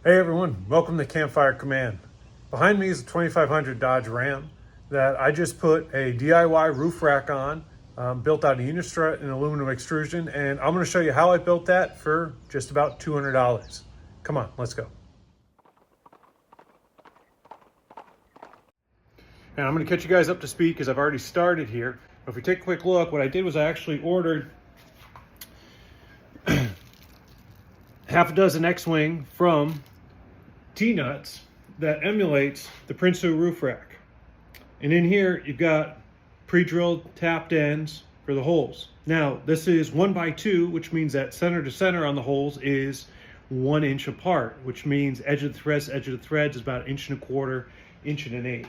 Hey everyone, welcome to Campfire Command. Behind me is a 2500 Dodge Ram that I just put a DIY roof rack on, built out of Unistrut and aluminum extrusion, and I'm going to show you how I built that for just about $200. Come on, let's go. And I'm going to catch you guys up to speed because I've already started here. But if we take a quick look, what I did was I actually ordered half a dozen X-Wing from T-Nuts that emulates the Prinsu roof rack. And in here, you've got pre-drilled tapped ends for the holes. Now, this is 1x2, which means that center to center on the holes is 1 inch apart, which means edge of the threads to edge of the threads is about 1 1/4 inch, 1 1/8.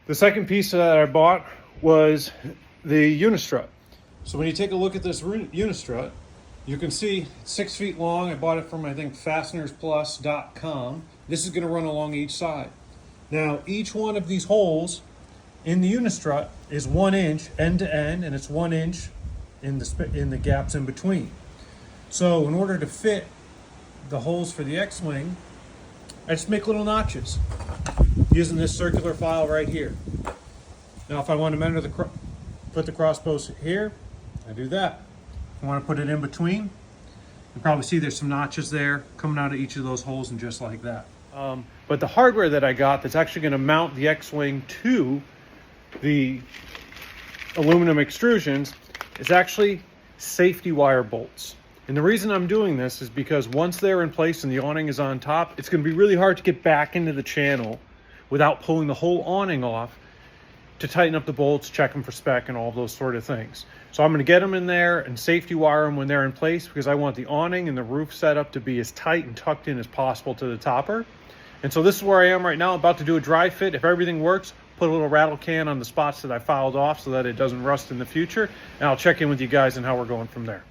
The second piece that I bought was the Unistrut. So when you take a look at this Unistrut, you can see it's 6 feet long. I bought it from, I think, fastenersplus.com. This is going to run along each side. Now, each one of these holes in the Unistrut is 1 inch end to end, and it's 1 inch in the gaps in between. So in order to fit the holes for the X-Wing, I just make little notches using this circular file right here. Now, if I want to put the crossbows here, I do that. If I want to put it in between, you probably see there's some notches there coming out of each of those holes, and just like that. But the hardware that I got that's actually going to mount the X-Wing to the aluminum extrusions is actually safety wire bolts. And the reason I'm doing this is because once they're in place and the awning is on top, it's going to be really hard to get back into the channel without pulling the whole awning off to tighten up the bolts, check them for spec, and all those sort of things. So I'm going to get them in there and safety wire them when they're in place, because I want the awning and the roof setup to be as tight and tucked in as possible to the topper. And so this is where I am right now. I'm about to do a dry fit. If everything works, put a little rattle can on the spots that I filed off so that it doesn't rust in the future. And I'll check in with you guys on how we're going from there.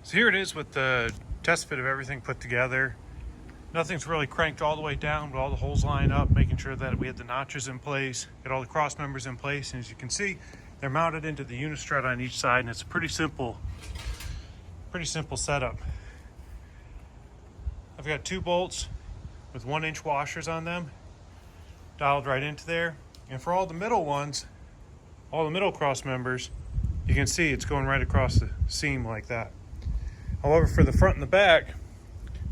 So here it is with the test fit of everything put together. Nothing's really cranked all the way down, but all the holes line up, making sure that we had the notches in place, get all the cross members in place. And as you can see, they're mounted into the Unistrut on each side, and it's a pretty simple setup. I've got 2 bolts with 1 inch washers on them, dialed right into there. And for all the middle ones, all the middle cross members, you can see it's going right across the seam like that. However, for the front and the back,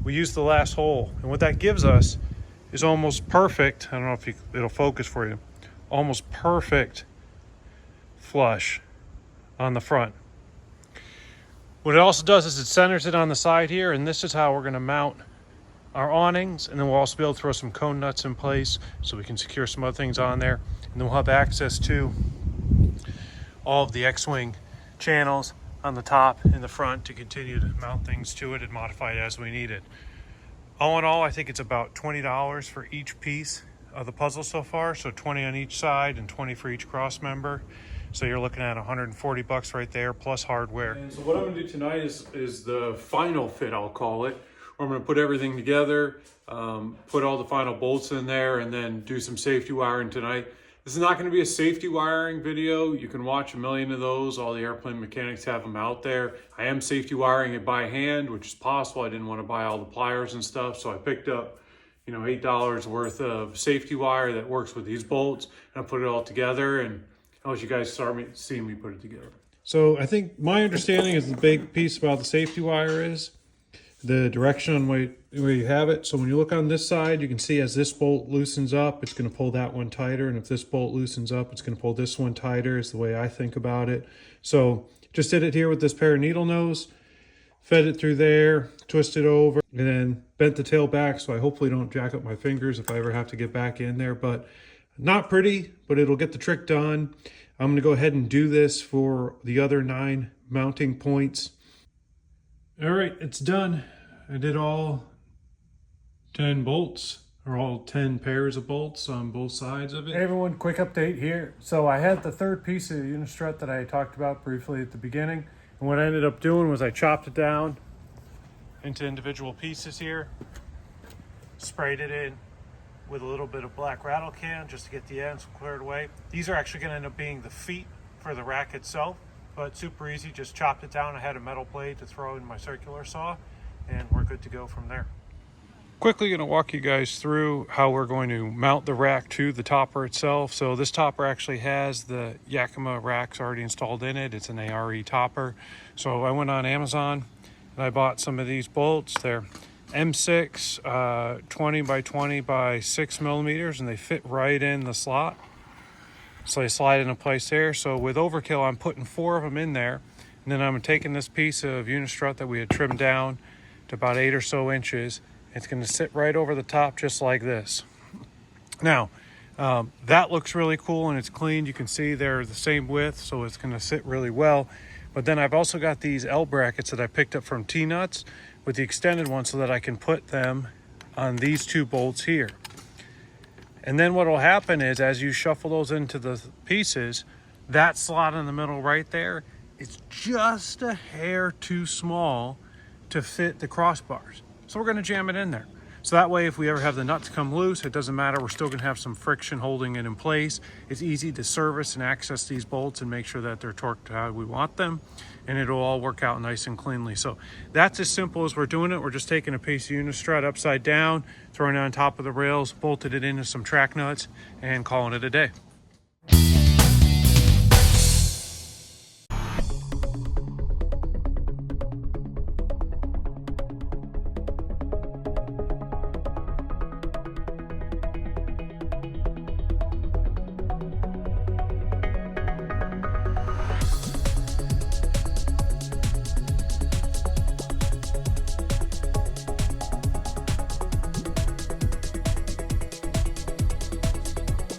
we use the last hole, and what that gives us is almost perfect. I don't know if it'll focus for you. Almost perfect flush on the front. What it also does is it centers it on the side here, and this is how we're going to mount our awnings. And then we'll also be able to throw some cone nuts in place so we can secure some other things on there, and then we'll have access to all of the X-Wing channels on the top and the front to continue to mount things to it and modify it as we need it. All in all, I think it's about $20 for each piece of the puzzle so far. So 20 on each side and 20 for each cross member. So you're looking at $140 right there, plus hardware. And so what I'm gonna do tonight is the final fit, I'll call it. I'm gonna put everything together, put all the final bolts in there, and then do some safety wiring tonight. This is not going to be a safety wiring video. You can watch a million of those. All the airplane mechanics have them out there. I am safety wiring it by hand, which is possible. I didn't want to buy all the pliers and stuff, so I picked up, $8 worth of safety wire that works with these bolts, and I put it all together, and I'll let you guys start seeing me put it together. So I think my understanding is the big piece about the safety wire is the direction on where you have it. So when you look on this side, you can see as this bolt loosens up, it's going to pull that one tighter. And if this bolt loosens up, it's going to pull this one tighter, is the way I think about it. So just did it here with this pair of needle nose, fed it through there, twisted over, and then bent the tail back. So I hopefully don't jack up my fingers if I ever have to get back in there. But not pretty, but it'll get the trick done. I'm going to go ahead and do this for the other 9 mounting points. All right, it's done. I did all 10 bolts, or all 10 pairs of bolts on both sides of it. Hey everyone, quick update here. So I had the third piece of the Unistrut that I talked about briefly at the beginning. And what I ended up doing was I chopped it down into individual pieces here, sprayed it in with a little bit of black rattle can just to get the ends cleared away. These are actually going to end up being the feet for the rack itself, but super easy. Just chopped it down. I had a metal blade to throw in my circular saw, and we're good to go from there. quickly going to walk you guys through how we're going to mount the rack to the topper itself. So this topper actually has the Yakima racks already installed in it. It's an ARE topper. So I went on Amazon and I bought some of these bolts. They're M6 20 by 20 by 6 millimeters, and they fit right in the slot. So they slide into place there. So with overkill, I'm putting 4 of them in there. And then I'm taking this piece of Unistrut that we had trimmed down to about 8 or so inches. It's going to sit right over the top just like this. Now, that looks really cool and it's clean. You can see they're the same width, so it's going to sit really well. But then I've also got these L brackets that I picked up from T-Nuts with the extended one so that I can put them on these 2 bolts here. And then what will happen is as you shuffle those into the pieces, that slot in the middle right there, it's just a hair too small to fit the crossbars. So we're going to jam it in there. So that way, if we ever have the nuts come loose, it doesn't matter. We're still going to have some friction holding it in place. It's easy to service and access these bolts and make sure that they're torqued how we want them. And it'll all work out nice and cleanly. So that's as simple as we're doing it. We're just taking a piece of Unistrut upside down, throwing it on top of the rails, bolted it into some track nuts, and calling it a day.